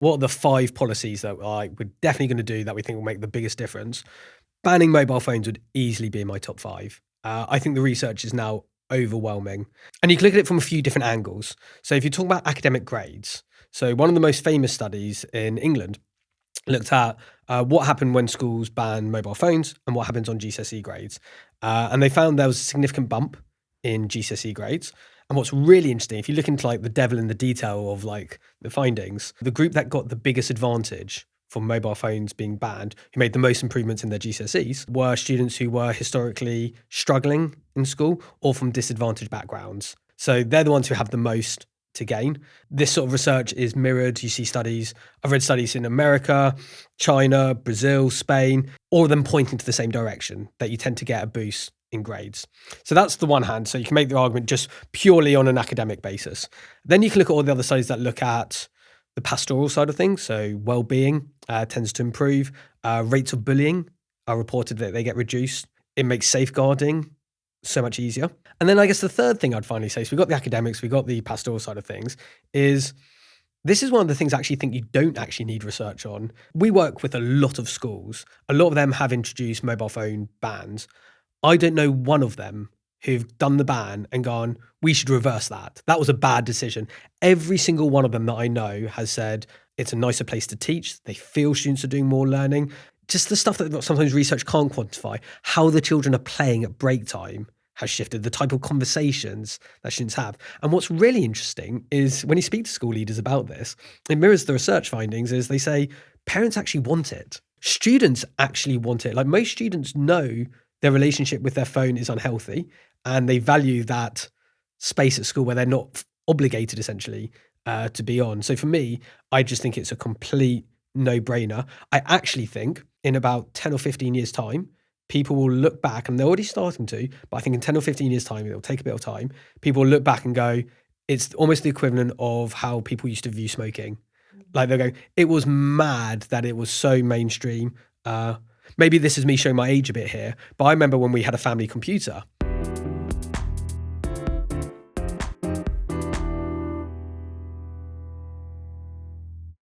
what are the 5 policies that like we're definitely going to do that we think will make the biggest difference? Banning mobile phones would easily be in my top 5. I think the research is now overwhelming. And you can look at it from a few different angles. So if you talk about academic grades, so one of the most famous studies in England looked at what happened when schools ban mobile phones and what happens on GCSE grades. And they found there was a significant bump in GCSE grades. And what's really interesting, if you look into like the devil in the detail of like the findings, the group that got the biggest advantage from mobile phones being banned, who made the most improvements in their GCSEs, were students who were historically struggling in school or from disadvantaged backgrounds. So they're the ones who have the most to gain. This sort of research is mirrored. You see studies, I've read studies in America, China, Brazil, Spain, all of them pointing to the same direction, that you tend to get a boost in grades. So that's the one hand. So you can make the argument just purely on an academic basis. Then you can look at all the other studies that look at the pastoral side of things. So well-being tends to improve. Rates of bullying are reported that they get reduced. It makes safeguarding so much easier. And then I guess the third thing I'd finally say, so we've got the academics, we've got the pastoral side of things, is this is one of the things I actually think you don't actually need research on. We work with a lot of schools. A lot of them have introduced mobile phone bans. I don't know one of them who've done the ban and gone, we should reverse that. That was a bad decision. Every single one of them that I know has said it's a nicer place to teach. They feel students are doing more learning. Just the stuff that sometimes research can't quantify, how the children are playing at break time has shifted, the type of conversations that students have. And what's really interesting is when you speak to school leaders about this, it mirrors the research findings, is they say parents actually want it. Students actually want it. Like most students know their relationship with their phone is unhealthy and they value that space at school where they're not obligated essentially to be on. So for me, I just think it's a complete no-brainer. I actually think in about 10 or 15 years time, people will look back, and they're already starting to, but I think in 10 or 15 years time, it'll take a bit of time. People will look back and go, it's almost the equivalent of how people used to view smoking. Like they'll go, it was mad that it was so mainstream. Maybe this is me showing my age a bit here, but I remember when we had a family computer